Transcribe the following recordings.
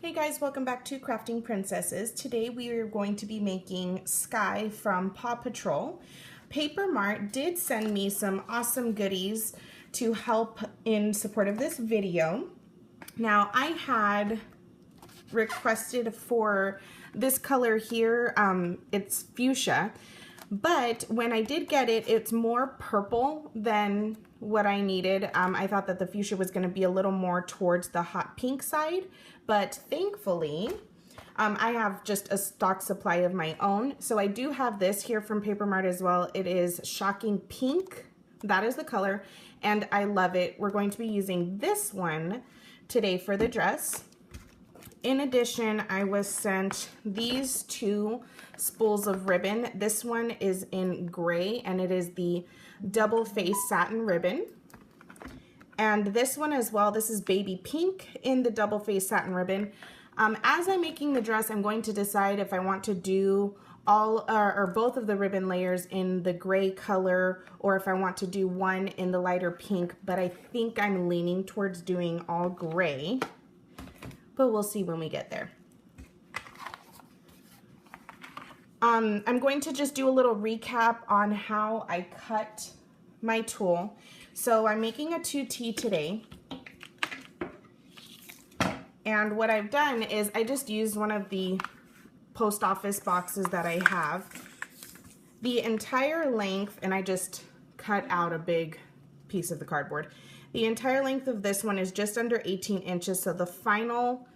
Hey guys, welcome back to Crafting Princesses. Today we are going to be making Skye from Paw Patrol. Paper Mart did send me some awesome goodies to help in support of this video. Now I had requested for this color here, it's fuchsia, but when I did get it, it's more purple than what I needed. I thought that the fuchsia was going to be a little more towards the hot pink side, but thankfully I have just a stock supply of my own. So I do have this here from Paper Mart as well. It is Shocking Pink. That is the color, and I love it. We're going to be using this one today for the dress. In addition, I was sent these two spools of ribbon. This one is in gray, and it is the double face satin ribbon. And this one as well, this is baby pink in the double face satin ribbon. As I'm making the dress, I'm going to decide if I want to do all or both of the ribbon layers in the gray color, or if I want to do one in the lighter pink, but I think I'm leaning towards doing all gray. But we'll see when we get there. I'm going to just do a little recap on how I cut my tulle. So I'm making a 2T today. And what I've done is I just used one of the post office boxes that I have. The entire length, and I just cut out a big piece of the cardboard. The entire length of this one is just under 18 inches, so the final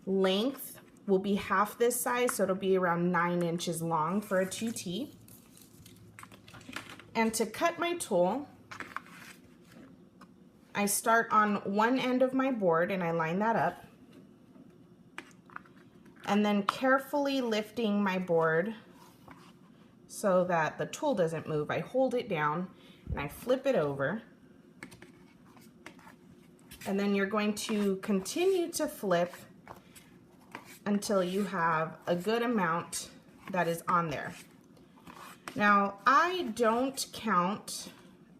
length will be half this size, so it'll be around 9 inches long for a 2T. And to cut my tulle, I start on one end of my board and I line that up, and then carefully lifting my board so that the tulle doesn't move, I hold it down and I flip it over. And then you're going to continue to flip until you have a good amount that is on there. Now, I don't count,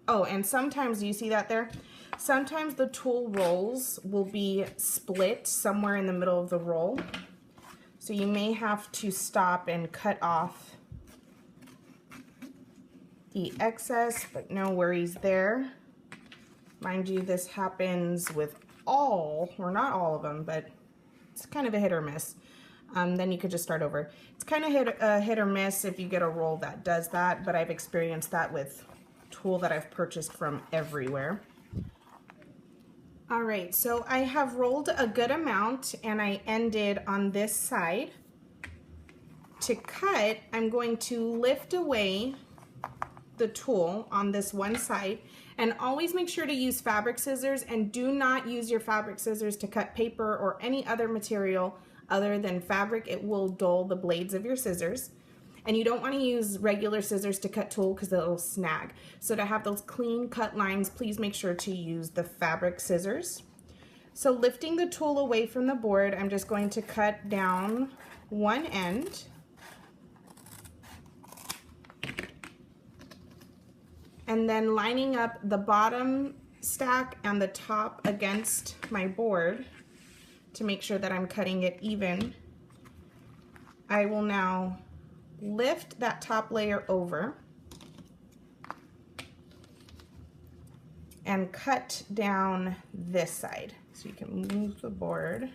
oh, and sometimes, you see that there? Sometimes the tulle rolls will be split somewhere in the middle of the roll. So you may have to stop and cut off the excess, but no worries there. Mind you, this happens with all, or not all of them, but it's kind of a hit or miss. Then you could just start over. It's kind of hit or miss if you get a roll that does that, but I've experienced that with tulle that I've purchased from everywhere. All right, so I have rolled a good amount and I ended on this side. To cut, I'm going to lift away the tulle on this one side, and always make sure to use fabric scissors, and do not use your fabric scissors to cut paper or any other material other than fabric. It will dull the blades of your scissors. And you don't want to use regular scissors to cut tulle because it'll snag. So to have those clean cut lines, please make sure to use the fabric scissors. So lifting the tulle away from the board, I'm just going to cut down one end. And then lining up the bottom stack and the top against my board to make sure that I'm cutting it even. I will now lift that top layer over and cut down this side. So you can move the board.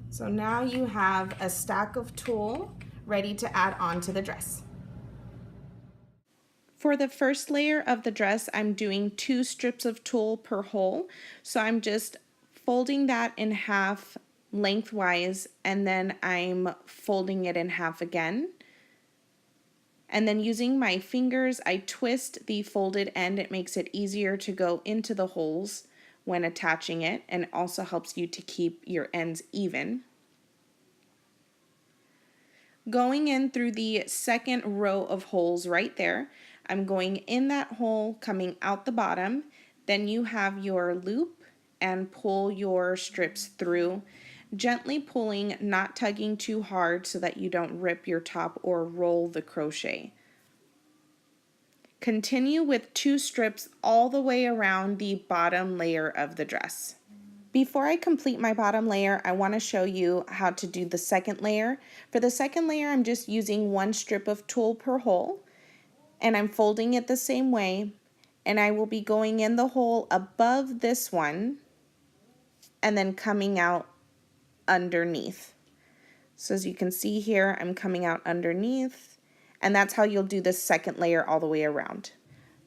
So now you have a stack of tulle ready to add on to the dress. For the first layer of the dress, I'm doing 2 strips of tulle per hole. So I'm just folding that in half lengthwise, and then I'm folding it in half again. And then using my fingers, I twist the folded end. It makes it easier to go into the holes when attaching it, and it also helps you to keep your ends even. Going in through the second row of holes right there, I'm going in that hole, coming out the bottom. Then you have your loop and pull your strips through. gently pulling, not tugging too hard so that you don't rip your top or roll the crochet. Continue with 2 strips all the way around the bottom layer of the dress. Before I complete my bottom layer, I want to show you how to do the second layer. For the second layer, I'm just using 1 strip of tulle per hole, and I'm folding it the same way, and I will be going in the hole above this one and then coming out underneath. So as you can see here, I'm coming out underneath, and that's how you'll do the second layer all the way around.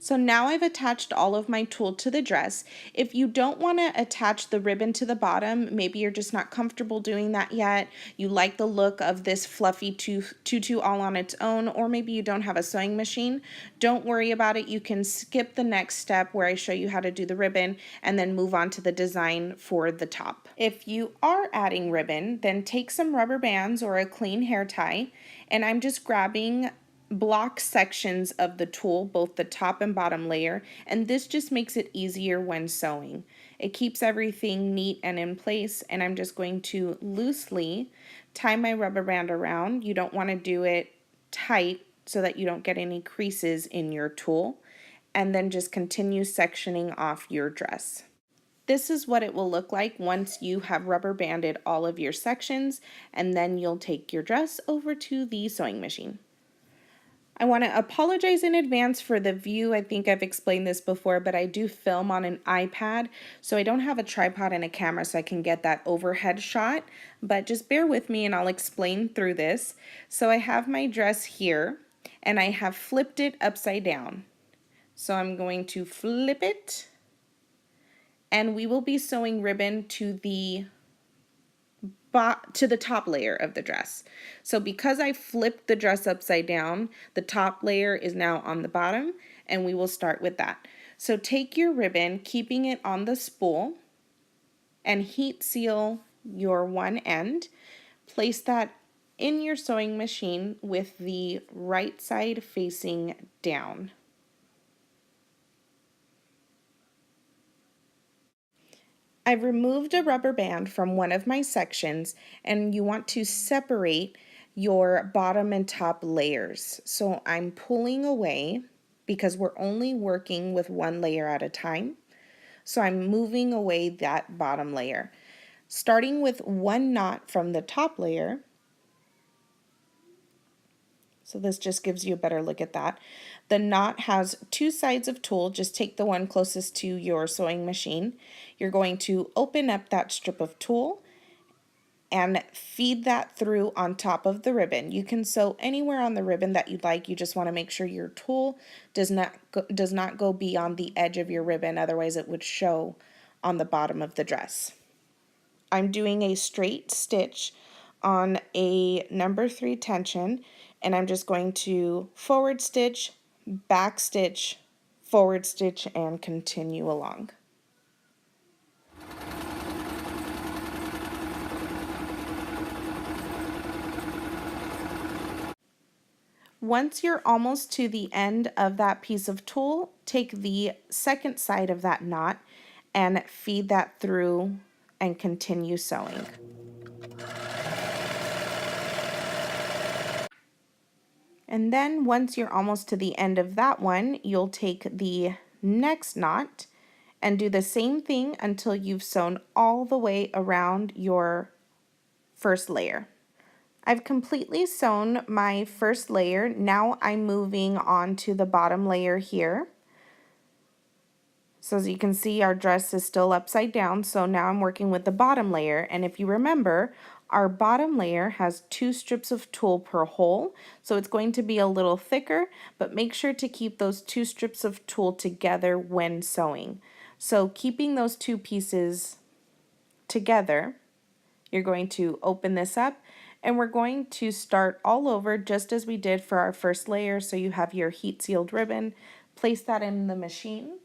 So now I've attached all of my tulle to the dress. If you don't want to attach the ribbon to the bottom, maybe you're just not comfortable doing that yet, you like the look of this fluffy tutu all on its own, or maybe you don't have a sewing machine, don't worry about it. You can skip the next step where I show you how to do the ribbon and then move on to the design for the top. If you are adding ribbon, then take some rubber bands or a clean hair tie, and I'm just grabbing block sections of the tulle, both the top and bottom layer, and this just makes it easier when sewing. It keeps everything neat and in place, and I'm just going to loosely tie my rubber band around. You don't want to do it tight so that you don't get any creases in your tulle, and then just continue sectioning off your dress. This is what it will look like once you have rubber banded all of your sections, and then you'll take your dress over to the sewing machine. I want to apologize in advance for the view. I think I've explained this before, but I do film on an iPad, so I don't have a tripod and a camera so I can get that overhead shot, but just bear with me and I'll explain through this. So I have my dress here, and I have flipped it upside down. So I'm going to flip it, and we will be sewing ribbon to the top layer of the dress. So because I flipped the dress upside down, the top layer is now on the bottom, and we will start with that. So take your ribbon, keeping it on the spool, and heat seal your one end. Place that in your sewing machine with the right side facing down. I've removed a rubber band from one of my sections, and you want to separate your bottom and top layers. So I'm pulling away because we're only working with one layer at a time. So I'm moving away that bottom layer. Starting with 1 knot from the top layer. So this just gives you a better look at that. The knot has 2 sides of tulle. Just take the one closest to your sewing machine. You're going to open up that strip of tulle and feed that through on top of the ribbon. You can sew anywhere on the ribbon that you'd like. You just want to make sure your tulle does not go beyond the edge of your ribbon, otherwise it would show on the bottom of the dress. I'm doing a straight stitch on a number 3 tension, and I'm just going to forward stitch, back stitch, forward stitch, and continue along. Once you're almost to the end of that piece of tulle, take the second side of that knot and feed that through and continue sewing. And then once you're almost to the end of that one, you'll take the next knot and do the same thing until you've sewn all the way around your first layer. I've completely sewn my first layer. Now I'm moving on to the bottom layer here. So as you can see, our dress is still upside down, so now I'm working with the bottom layer, and if you remember, our bottom layer has 2 strips of tulle per hole, so it's going to be a little thicker, but make sure to keep those 2 strips of tulle together when sewing. So keeping those 2 pieces together, you're going to open this up, and we're going to start all over just as we did for our first layer. So you have your heat sealed ribbon, place that in the machine,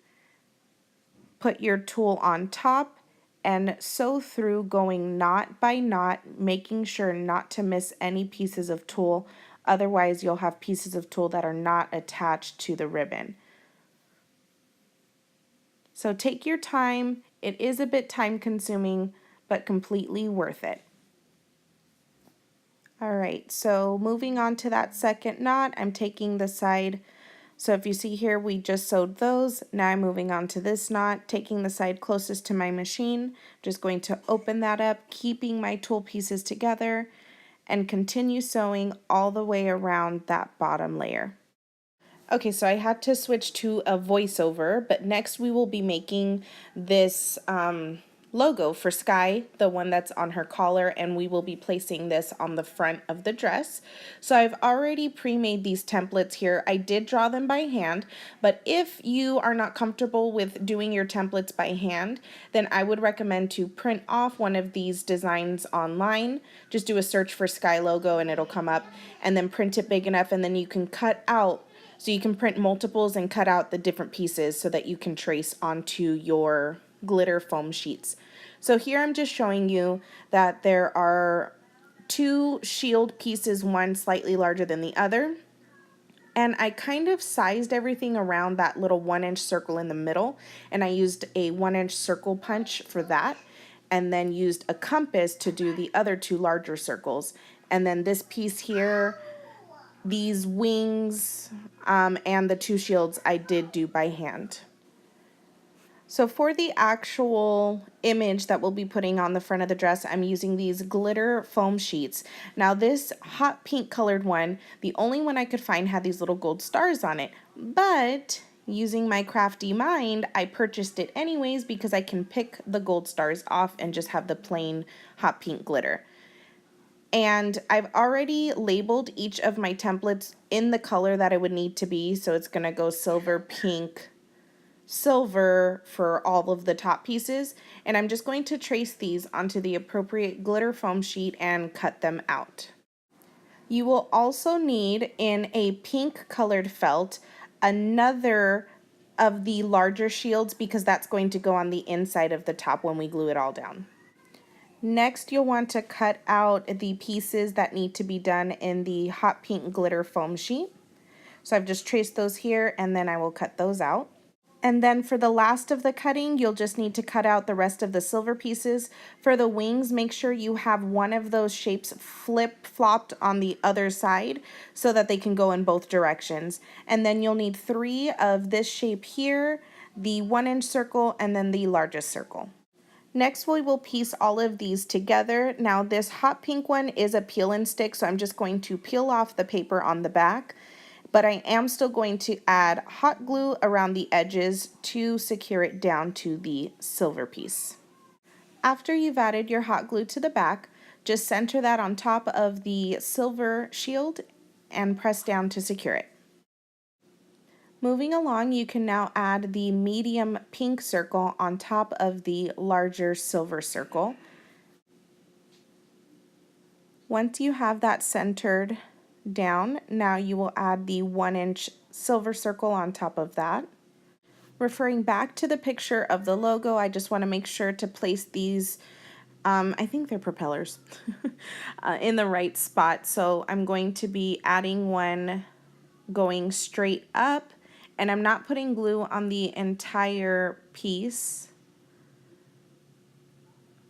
put your tulle on top, and sew through, going knot by knot, making sure not to miss any pieces of tulle, otherwise you'll have pieces of tulle that are not attached to the ribbon. So take your time. It is a bit time consuming, but completely worth it. All right, so moving on to that second knot, I'm taking the side. So if you see here, we just sewed those. Now I'm moving on to this knot, taking the side closest to my machine, just going to open that up, keeping my tulle pieces together, and continue sewing all the way around that bottom layer. Okay, so I had to switch to a voiceover, but next we will be making this logo for Skye, the one that's on her collar, and we will be placing this on the front of the dress. So I've already pre-made these templates here. I did draw them by hand, but if you are not comfortable with doing your templates by hand, then I would recommend to print off one of these designs online. Just do a search for Skye logo and it'll come up, and then print it big enough, and then you can cut out. So you can print multiples and cut out the different pieces so that you can trace onto your glitter foam sheets. So here I'm just showing you that there are two shield pieces, one slightly larger than the other. And I kind of sized everything around that little 1-inch circle in the middle, and I used a 1-inch circle punch for that, and then used a compass to do the other two larger circles. And then this piece here, these wings, and the two shields I did do by hand. So for the actual image that we'll be putting on the front of the dress, I'm using these glitter foam sheets. Now this hot pink colored one, the only one I could find had these little gold stars on it, but using my crafty mind, I purchased it anyways because I can pick the gold stars off and just have the plain hot pink glitter. And I've already labeled each of my templates in the color that it would need to be. So it's going to go silver, pink, silver for all of the top pieces. And I'm just going to trace these onto the appropriate glitter foam sheet and cut them out. You will also need, in a pink colored felt, another of the larger shields because that's going to go on the inside of the top when we glue it all down. Next, you'll want to cut out the pieces that need to be done in the hot pink glitter foam sheet. So I've just traced those here, and then I will cut those out. And then for the last of the cutting, you'll just need to cut out the rest of the silver pieces. For the wings, make sure you have one of those shapes flip-flopped on the other side so that they can go in both directions. And then you'll need 3 of this shape here, the 1-inch circle, and then the largest circle. Next, we will piece all of these together. Now this hot pink one is a peel and stick, so I'm just going to peel off the paper on the back, but I am still going to add hot glue around the edges to secure it down to the silver piece. After you've added your hot glue to the back, just center that on top of the silver shield and press down to secure it. Moving along, you can now add the medium pink circle on top of the larger silver circle. Once you have that centered down, now you will add the 1-inch silver circle on top of that. Referring back to the picture of the logo, I just want to make sure to place these, I think they're propellers, in the right spot. So I'm going to be adding one going straight up, and I'm not putting glue on the entire piece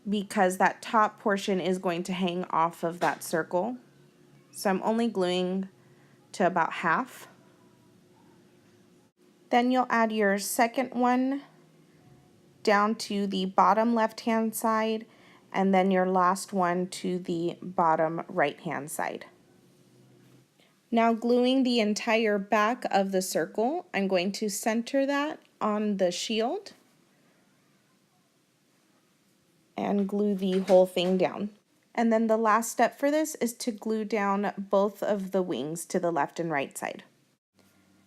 because that top portion is going to hang off of that circle. So I'm only gluing to about half. Then you'll add your second one down to the bottom left-hand side, and then your last one to the bottom right-hand side. Now gluing the entire back of the circle, I'm going to center that on the shield and glue the whole thing down. And then the last step for this is to glue down both of the wings to the left and right side.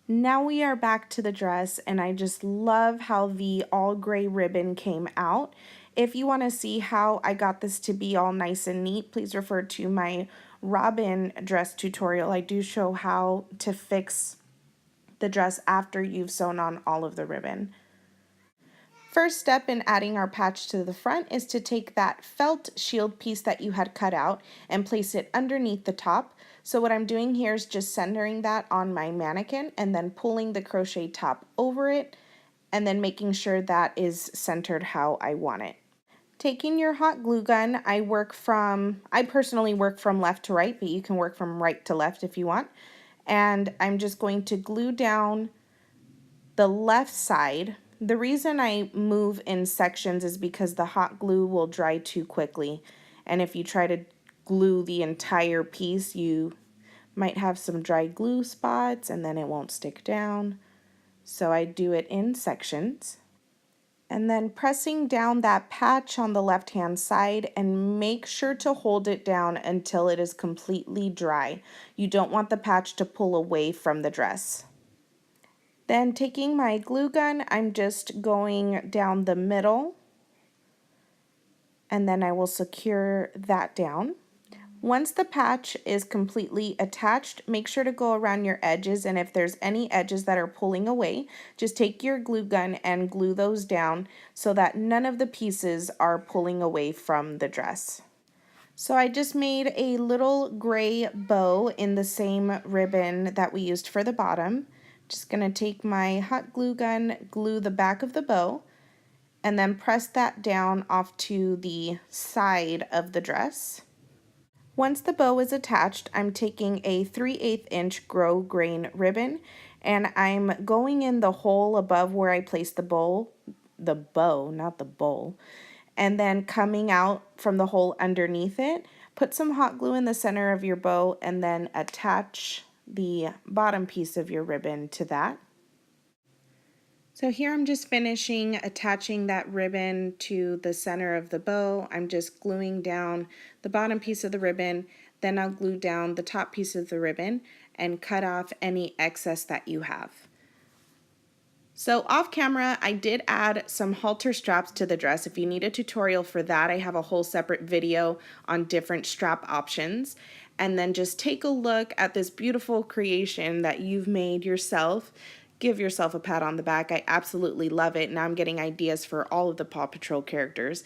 Now we are back to the dress, and I just love how the all gray ribbon came out. If you want to see how I got this to be all nice and neat, please refer to my Robin dress tutorial. I do show how to fix the dress after you've sewn on all of the ribbon. First step in adding our patch to the front is to take that felt shield piece that you had cut out and place it underneath the top. So what I'm doing here is just centering that on my mannequin and then pulling the crochet top over it and then making sure that is centered how I want it. Taking your hot glue gun, I personally work from left to right, but you can work from right to left if you want. And I'm just going to glue down the left side. The reason I move in sections is because the hot glue will dry too quickly. And if you try to glue the entire piece, you might have some dry glue spots and then it won't stick down. So I do it in sections. And then pressing down that patch on the left hand side, and make sure to hold it down until it is completely dry. You don't want the patch to pull away from the dress. Then taking my glue gun, I'm just going down the middle, and then I will secure that down. Once the patch is completely attached, make sure to go around your edges, and if there's any edges that are pulling away, just take your glue gun and glue those down so that none of the pieces are pulling away from the dress. So I just made a little gray bow in the same ribbon that we used for the bottom. Just going to take my hot glue gun, glue the back of the bow, and then press that down off to the side of the dress. Once the bow is attached, I'm taking a 3/8 inch grosgrain ribbon, and I'm going in the hole above where I placed the bow, not the bowl, and then coming out from the hole underneath it. Put some hot glue in the center of your bow and then attach the bottom piece of your ribbon to that. So here I'm just finishing attaching that ribbon to the center of the bow. I'm just gluing down the bottom piece of the ribbon, then I'll glue down the top piece of the ribbon and cut off any excess that you have. So off camera, I did add some halter straps to the dress. If you need a tutorial for that, I have a whole separate video on different strap options. And then just take a look at this beautiful creation that you've made yourself. Give yourself a pat on the back. I absolutely love it. Now I'm getting ideas for all of the Paw Patrol characters.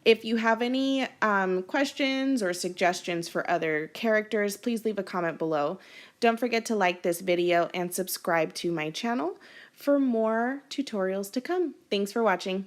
If you have any questions or suggestions for other characters, please leave a comment below. Don't forget to like this video and subscribe to my channel for more tutorials to come. Thanks for watching.